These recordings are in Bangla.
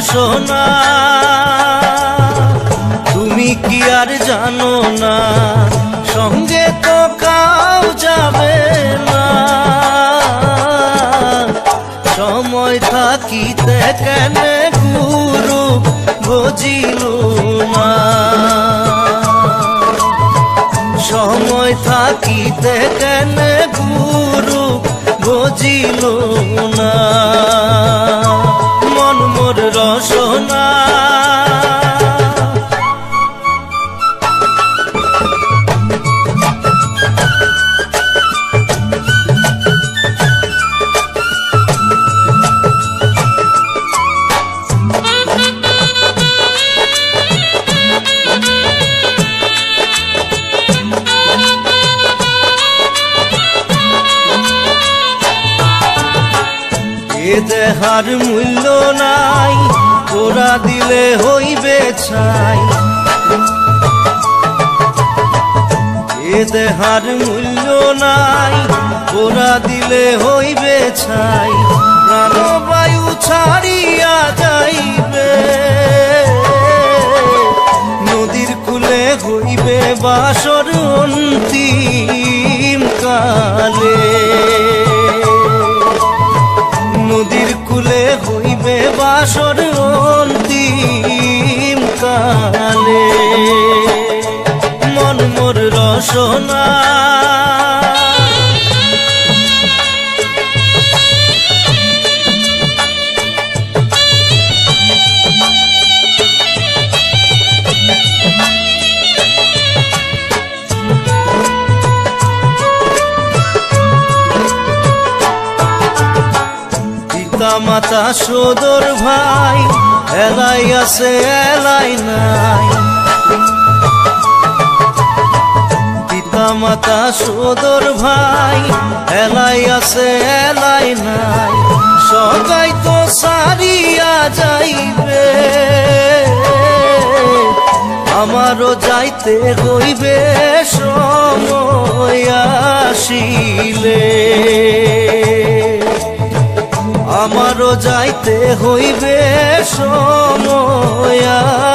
রসনা তুমি কি আর জানো না, সঙ্গে তো কাউ যাবে না। সময় থাকিতে কেন গুরু বুঝিল না, সময় থাকিতে কেন গুরু বুঝিল না। মন মোর রসনা এ দেহার মূল্য নাই, ওরা দিলে হইবে ছাই। এ দেহার মূল্য নাই, ওরা দিলে হইবে ছাই। প্রাণবায়ু ছাড়িয়া যাইবে, নদীর কূলে হইবে বাসর অন্তিম কালে। নদীর কূলে হইবে বাসর অন্তিম কালে। মন মোর রসনা মাতা সদর ভাই, এলাই আছে এলাই নাই। পিতা মাতা সদর ভাই, এলাই আছে এলাই নাই। সবাই তো সারিয়া যাইবে, আমারও যাইতে হইবে সময় আসিলে। আমারও যাইতে হইবে সময়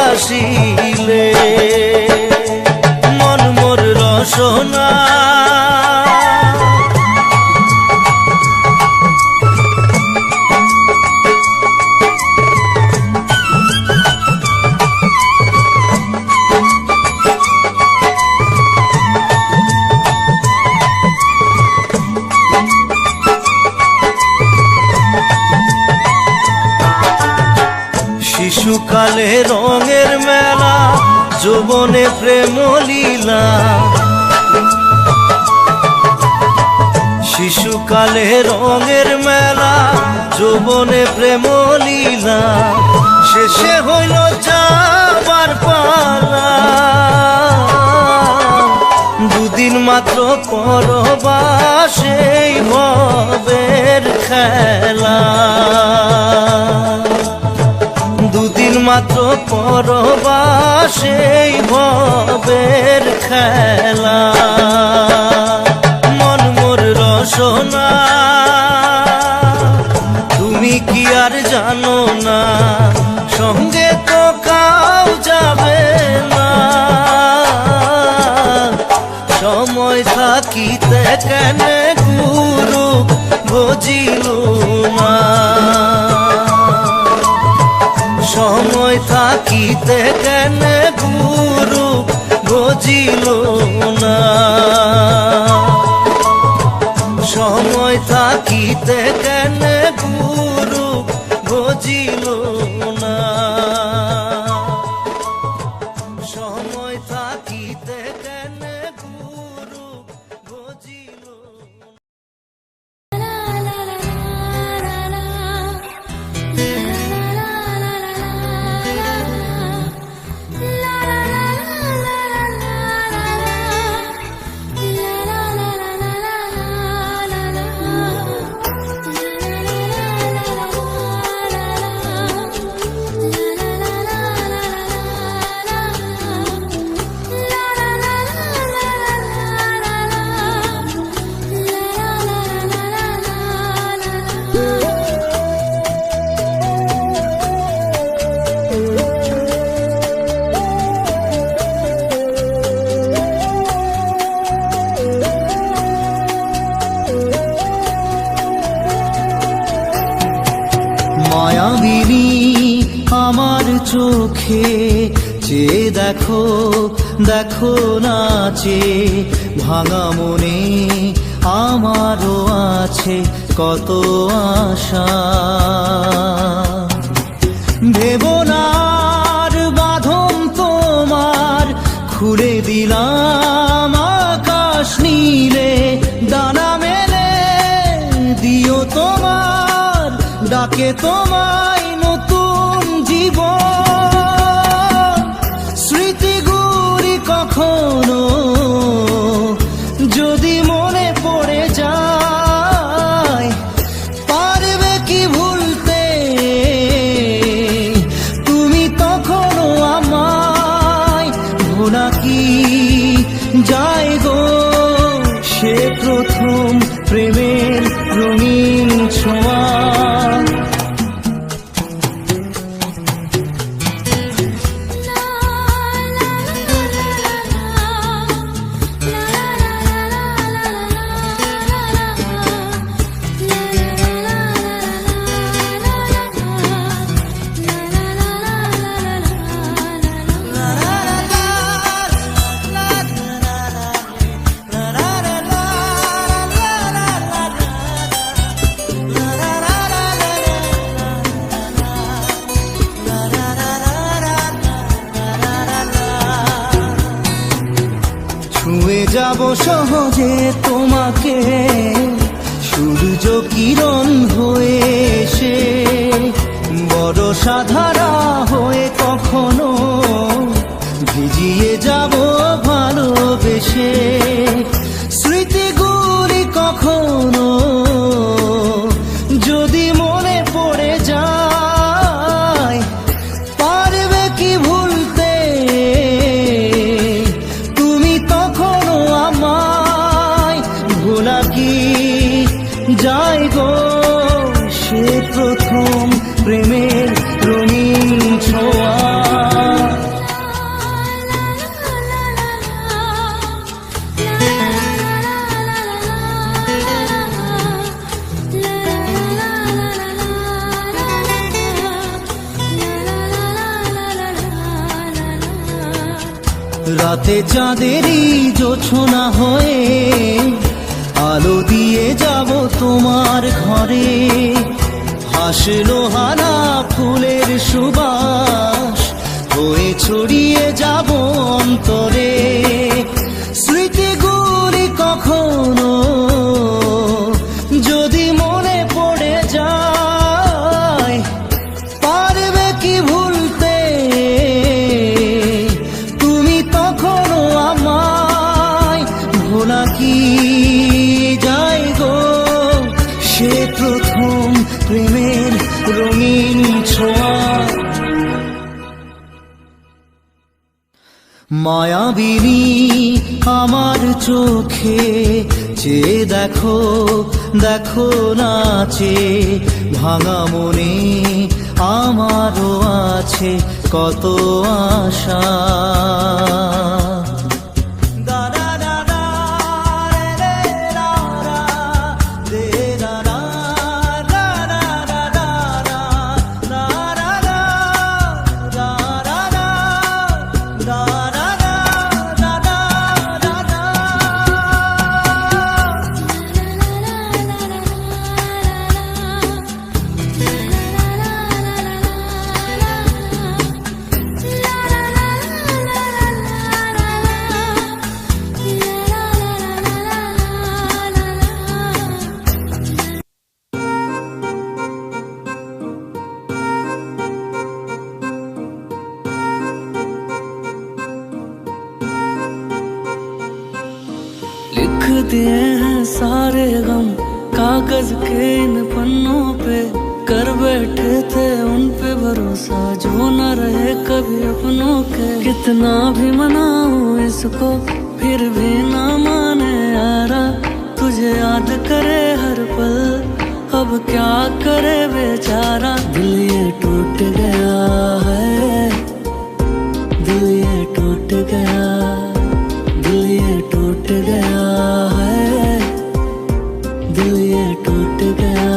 আসিলে। মন মোর রসনা শিশুকালে রঙের মেলা, যৌবনে প্রেম লীলা। শিশুকালে রঙের মেলা, যৌবনে প্রেম লীলা। শেষে হইল যাবার পালা, দুদিন মাত্র পরবাসেই ভবের খেলা। দুদিন মাত্র পরবাসেই ভবের খেলা। মন মোর রসনা তুমি কি আর জানো না, সঙ্গে তো কাউ যাবে না। সময় থাকিতে কেন গুরু বুঝিল না, সময় থাকিতে কেন গুরু বুঝিল না। সময় থাকিতে কেন গুরু বুঝিল না। সময় থাকিতে কেন গুরু বুঝিল la মায়াবিনী আমার চোখে চেয়ে দেখো, দেখো নাচে ভাঙা মনে আমারও আছে কত আশা। ভেবনার বাঁধন তোমার খুলে দিলাম আকাশ নীলে, ডানা মেলে দিও তোমার ডাকে তোমায় নতুন জীবন। স্মৃতিগুলি কখনো যদি মনে পড়ে যায়, পারবে কি ভুলতে তুমি তখনও আমায়? ভোলা কি যায় গো সে প্রথম প্রেমের রঙিন ছোঁয়া। ছুঁয়ে যাব সহজে তোমাকে সূর্য কিরণ হয়ে এসে, বড় সাধারা হয়ে কখনো ভিজিয়ে যাব ভালোবেসে। স্মৃতিগুলি কখনো যদি মনে পড়ে যায়, পারবে কি ভুলতে তুমি তখনও আমায়? ভোলা কি যায় গো সে প্রথম প্রেমের রঙিন ছোঁয়া। রাতে চাঁদেরই জোছনা হয়ে আলো দিয়ে যাব তোমার ঘরে, হাসলো হানা ফুলের সুবাস হয়ে ছড়িয়ে যাব অন্তরে। স্মৃতিগুলি কখনো যদি মনে পড়ে যায়, পারবে কি ভুলতে তুমি তখনও আমায়? ভোলা কি যায় গো সে প্রথম প্রেমের রঙিন ছোঁয়া। মায়াবিনী আমার চোখে চেয়ে দেখো, দেখো নাচে ভাঙা মনে আমারও আছে কত আশা। लिख दिए हैं सारे गम कागज के इन पन्नों पे, कर बैठे थे उन पे भरोसा जो न रहे कभी अपनों के। कितना भी मनाऊं इसको फिर भी ना माने यारा, तुझे याद करे हर पल अब क्या करे बेचारा। दिल ये टूट गया है, दिल ये टूट गया, दिल ये टूट गया है, दिल ये टूट गया।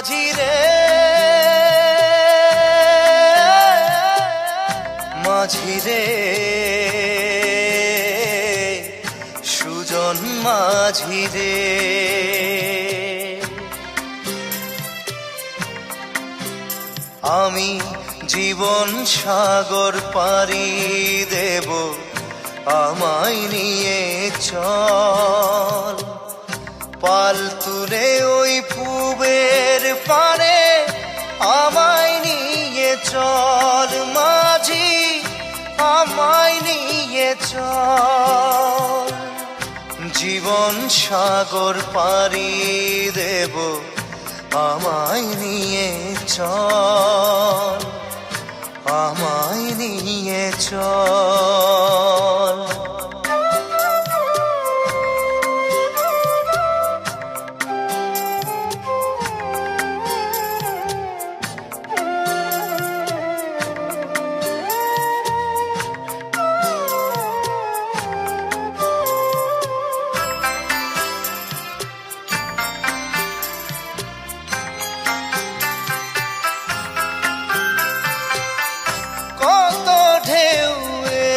মাঝি রে মাঝি রে সুজন মাঝি রে আমি জীবন সাগর পাড়ি দেব আমায় নিয়ে চল পাল তুলে ওই পুবের পারে আমায় নিয়ে চল মাঝি আমায় নিয়ে চল জীবন সাগর পাড়ি দেব আমায় নিয়ে চল আমায় নিয়ে চল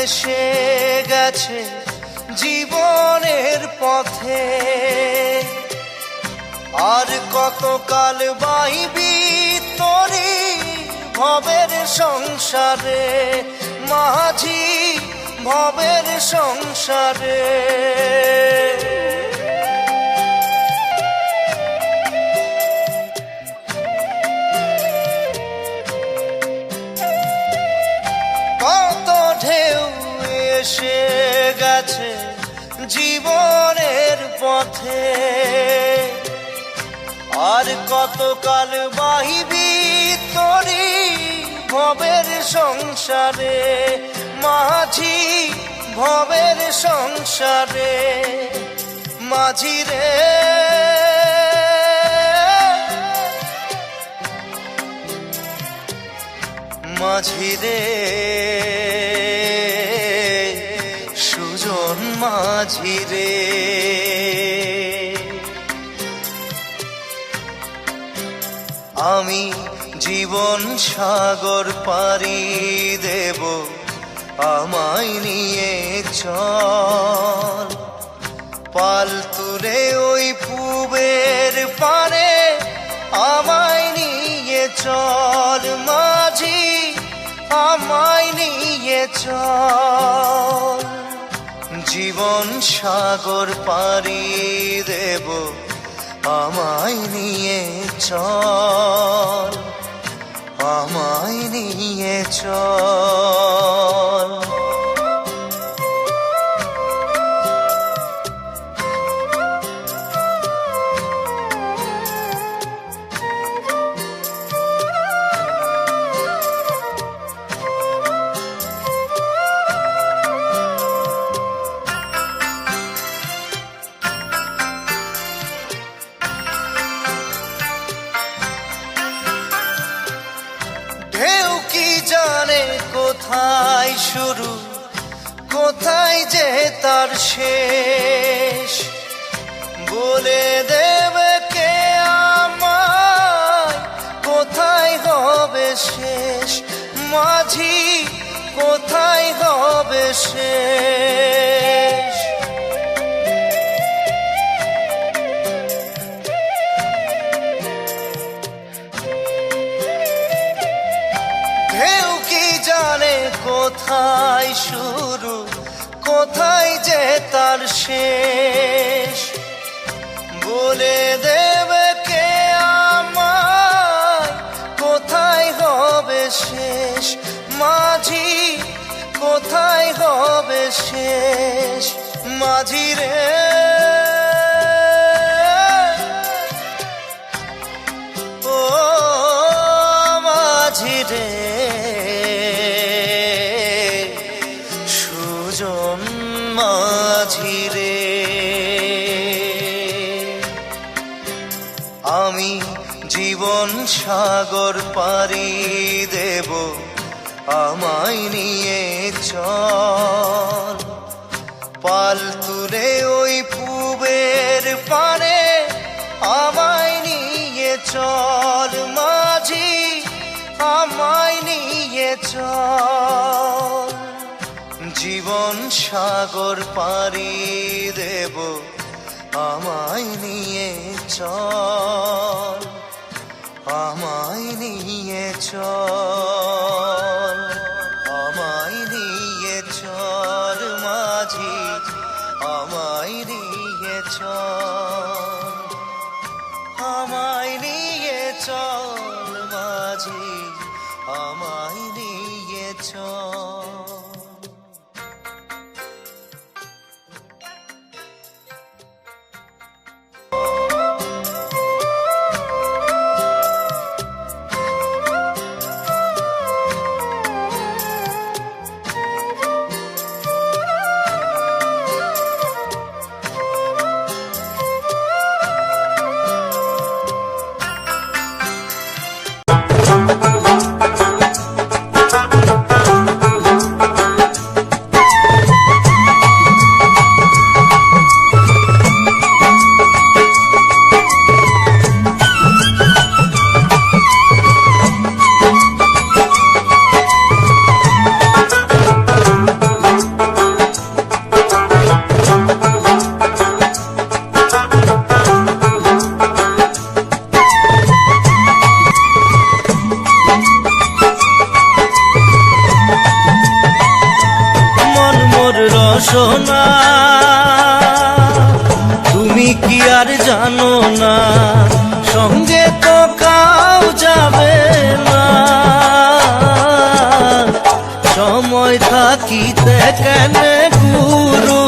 এসে গেছে জীবনের পথে আর কতকাল বাইবি তোরি ভবের সংসারে মাঝি ভবের সংসারে এসে গেছে জীবনের পথে আর কতকাল বাহিবি তোরি ভবের সংসারে মাঝি ভবের সংসারে মাঝি রে মাঝি রে সুজন মাঝি রে আমি জীবন সাগর পাড়ি দেব আমায় নিয়ে চল পাল তুলে ওই পুবের পারে আমায় নিয়ে চল মাঝি আমায় নিয়ে চল জীবন সাগর পাড়ি দেব আমায় নিয়ে চল আমায় নিয়ে চল জানে কোথায় শুরু কোথায় যে তার শেষ বলে দেবে কে আমায় কোথায় হবে শেষ মাঝি কোথায় হবে শেষ কোথায় শুরু কোথায় যে তার শেষ বলে দেবে কে আমায় কোথায় হবে শেষ মাঝি কোথায় হবে শেষ মাঝি রে ও মাঝি রে সুজন মাঝি রে আমি জীবন সাগর পাড়ি দেব আমায় নিয়ে চল পাল তুলে ওই পুবের পারে আমায় নিয়ে চল চল, জীবন সাগর পাড়ি দেব, আমায় নিয়ে চল, আমায় নিয়ে চল, আমায় নিয়ে চল মাঝি, আমায় নিয়ে চল, আমায় নিয়ে চল মাঝি, আমায় নিয়ে চল। সোনা তুমি কি আর জানো না, সঙ্গে তো কাউ যাবে না, সময় থাকিতে কেন গুরু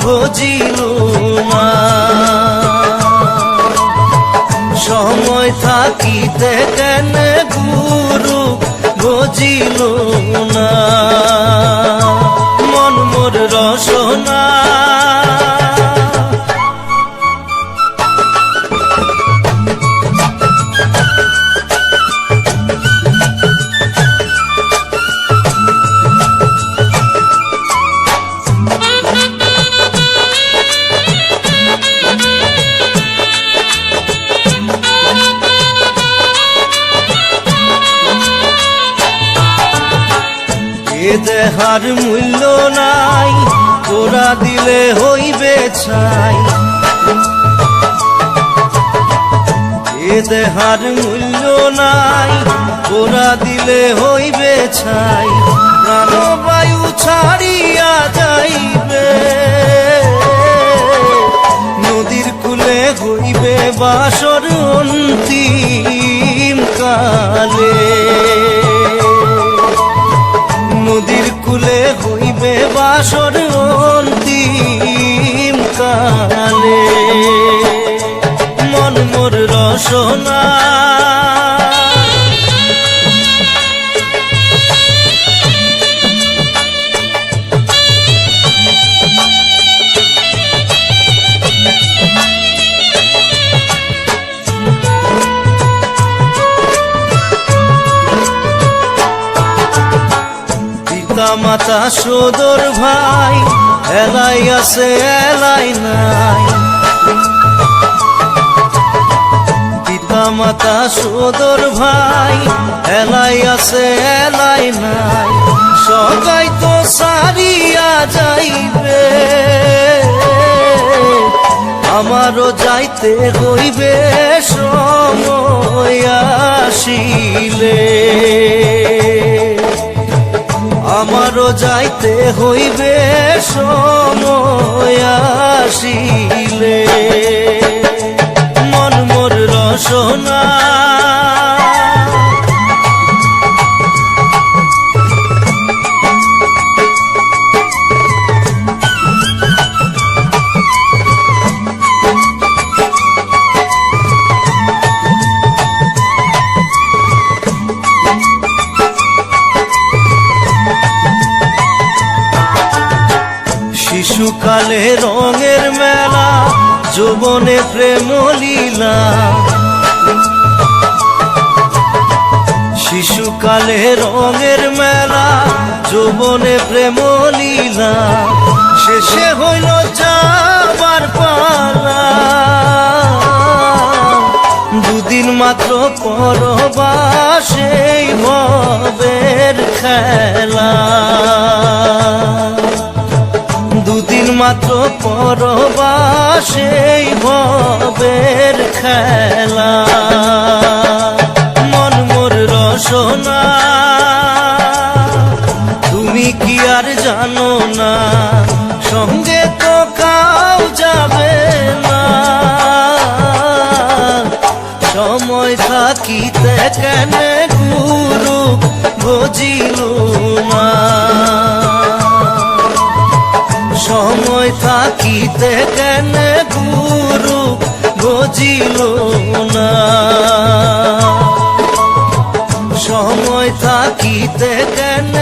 বুঝিল না, সময় থাকিতে কেন গুরু বুঝিল না, মন মোর রসনা। এ দেহার মূল্য নাই, তোরা দিলে হইবে ছাই, এ দেহার মূল্য নাই, তোরা দিলে হইবে ছাই, প্রাণবায়ু ছাড়িয়া যাইবে, নদীর কূলে হইবে বাসর অন্তিম কালে, নদীর কূলে হইবে বাসর অন্তিম কালে, মন মোর রসনা। মাতা সদর ভাই এলাই আছে এলাই নাই, পিতা মাতা সদর ভাই এলাই আছে এলাই নাই, সবাই তো সারিয়া যাইবে, আমারও যাইতে হইবে সময় আসিলে, আমারও যাইতে হইবে সময় আসিলে, মন মোর রসনা। শিশুকালে রঙের মেলা, যৌবনে প্রেম লীলা, শিশুকালে রঙের মেলা, যৌবনে প্রেম লীলা, শেষে হইল যাবার পালা, দুদিন মাত্র পরবাসেই ভবের খেলা, দুদিন মাত্র পরবাসেই ভবের খেলা। মন মোর রসনা তুমি কি আর জানো না, সঙ্গে তো কাউ যাবে না। সময় থাকিতে কেন গুরু বুঝিল না, সময় থাকিতে কেন গুরু বুঝিল না, সময় থাকিতে কেন